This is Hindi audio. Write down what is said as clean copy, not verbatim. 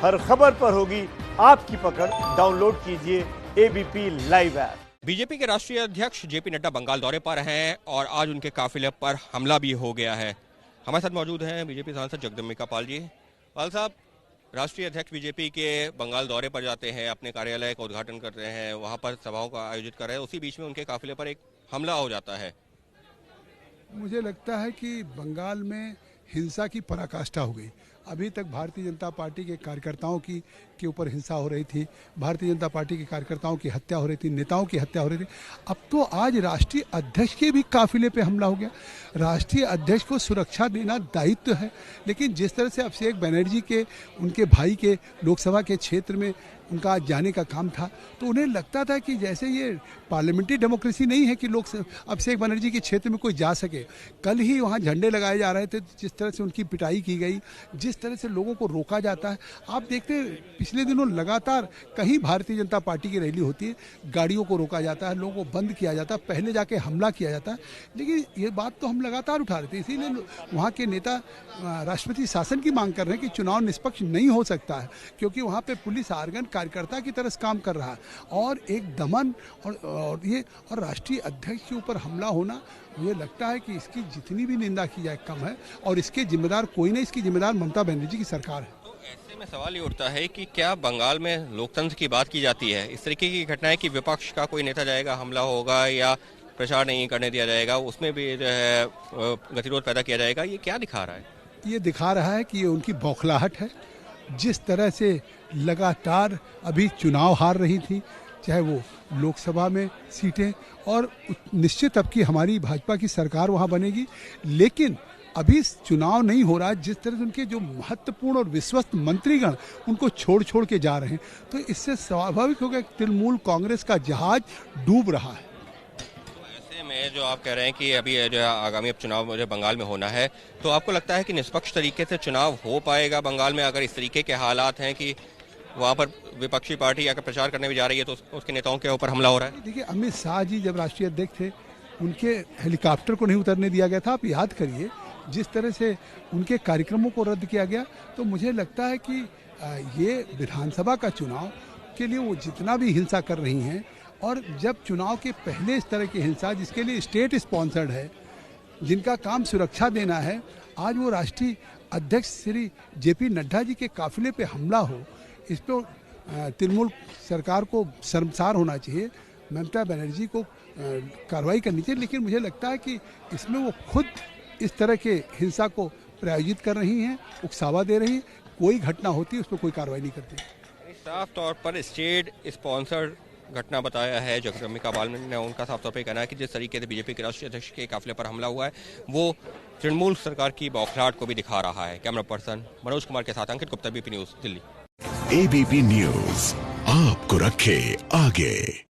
हर खबर पर होगी आपकी पकड़। डाउनलोड कीजिए एबीपी लाइव ऐप। बीजेपी के राष्ट्रीय अध्यक्ष जेपी नड्डा बंगाल दौरे पर हैं और आज उनके काफिले पर हमला भी हो गया है। हमारे साथ मौजूद हैं बीजेपी सांसद जगदम्बिका पाल जी। पाल साहब, राष्ट्रीय अध्यक्ष बीजेपी के बंगाल दौरे पर जाते हैं, अपने कार्यालय का उद्घाटन करते हैं, वहां पर सभाओं का आयोजित कर रहे हैं, उसी बीच में उनके काफिले पर एक हमला हो जाता है। मुझे लगता है कि बंगाल में हिंसा की पराकाष्ठा हो गई। अभी तक भारतीय जनता पार्टी के कार्यकर्ताओं के ऊपर हिंसा हो रही थी, भारतीय जनता पार्टी के कार्यकर्ताओं की हत्या हो रही थी, नेताओं की हत्या हो रही थी। अब तो आज राष्ट्रीय अध्यक्ष के भी काफिले पे हमला हो गया। राष्ट्रीय अध्यक्ष को सुरक्षा देना दायित्व है, लेकिन जिस तरह से अभिषेक बनर्जी के उनके भाई के लोकसभा के क्षेत्र में उनका आज जाने का काम था, तो उन्हें लगता था कि जैसे ये पार्लियामेंट्री डेमोक्रेसी नहीं है कि लोग अभिषेक बनर्जी के क्षेत्र में कोई जा सके। कल ही वहाँ झंडे लगाए जा रहे थे, जिस तरह से उनकी पिटाई की गई, जिस तरह से लोगों को रोका जाता है। आप देखते हैं पिछले दिनों लगातार कहीं भारतीय जनता पार्टी की रैली होती है, गाड़ियों को रोका जाता है, लोगों को बंद किया जाता है, पहले जाके हमला किया जाता है। लेकिन ये बात तो हम लगातार उठा रहे थे, इसीलिए वहाँ के नेता राष्ट्रपति शासन की मांग कर रहे हैं कि चुनाव निष्पक्ष नहीं हो सकता है, क्योंकि वहाँ पे पुलिस आर्गन कार्यकर्ता की तरह काम कर रहा है और एक दमन और राष्ट्रीय अध्यक्ष के ऊपर हमला होना, मुझे लगता है कि इसकी जितनी भी निंदा की जाए कम है और इसके जिम्मेदार कोई नहीं, इसकी जिम्मेदार ममता बनर्जी की सरकार है। तो ऐसे में सवाल ये उठता है कि क्या बंगाल में लोकतंत्र की बात की जाती है, इस तरीके की घटनाएं कि विपक्ष का कोई नेता जाएगा, हमला होगा या प्रचार नहीं करने दिया जाएगा, उसमें भी जो है गतिरोध पैदा किया जाएगा, ये क्या दिखा रहा है? ये दिखा रहा है कि ये उनकी बौखलाहट है। जिस तरह से लगातार अभी चुनाव हार रही थी, चाहे वो लोकसभा में सीटें, और निश्चित अब की हमारी भाजपा की सरकार वहाँ बनेगी, लेकिन अभी चुनाव नहीं हो रहा। जिस तरह से उनके जो महत्वपूर्ण और विश्वस्त मंत्रीगण उनको छोड़ के जा रहे हैं, तो इससे स्वाभाविक हो गया कि तृणमूल कांग्रेस का जहाज डूब रहा है। में जो आप कह रहे हैं कि अभी जो आगामी अब चुनाव जो बंगाल में होना है, तो आपको लगता है कि निष्पक्ष तरीके से चुनाव हो पाएगा बंगाल में, अगर इस तरीके के हालात हैं कि वहाँ पर विपक्षी पार्टी अगर प्रचार करने भी जा रही है तो उसके नेताओं के ऊपर हमला हो रहा है? देखिए, अमित शाह जी जब राष्ट्रीय अध्यक्ष थे, उनके हेलीकॉप्टर को नहीं उतरने दिया गया था। आप याद करिए जिस तरह से उनके कार्यक्रमों को रद्द किया गया। तो मुझे लगता है कि ये विधानसभा का चुनाव के लिए वो जितना भी हिंसा कर रही हैं, और जब चुनाव के पहले इस तरह की हिंसा जिसके लिए स्टेट स्पॉन्सर्ड है, जिनका काम सुरक्षा देना है, आज वो राष्ट्रीय अध्यक्ष श्री जेपी नड्डा जी के काफिले पे हमला हो, इस पर तृणमूल सरकार को शर्मसार होना चाहिए, ममता बनर्जी को कार्रवाई करनी चाहिए। लेकिन मुझे लगता है कि इसमें वो खुद इस तरह के हिंसा को प्रायोजित कर रही हैं, उकसावा दे रही हैं। कोई घटना होती है उस पर कोई कार्रवाई नहीं करती। साफ तौर पर स्टेट स्पॉन्सर्ड घटना बताया है जगदम्बिका पाल ने। उनका साफ तौर पर कहना है कि जिस तरीके से बीजेपी के राष्ट्रीय अध्यक्ष के काफिले पर हमला हुआ है, वो तृणमूल सरकार की बौखलाहट को भी दिखा रहा है। कैमरा पर्सन मनोज कुमार के साथ Ankit Gupta, ABP news, Delhi. ABP news आपको रखे आगे।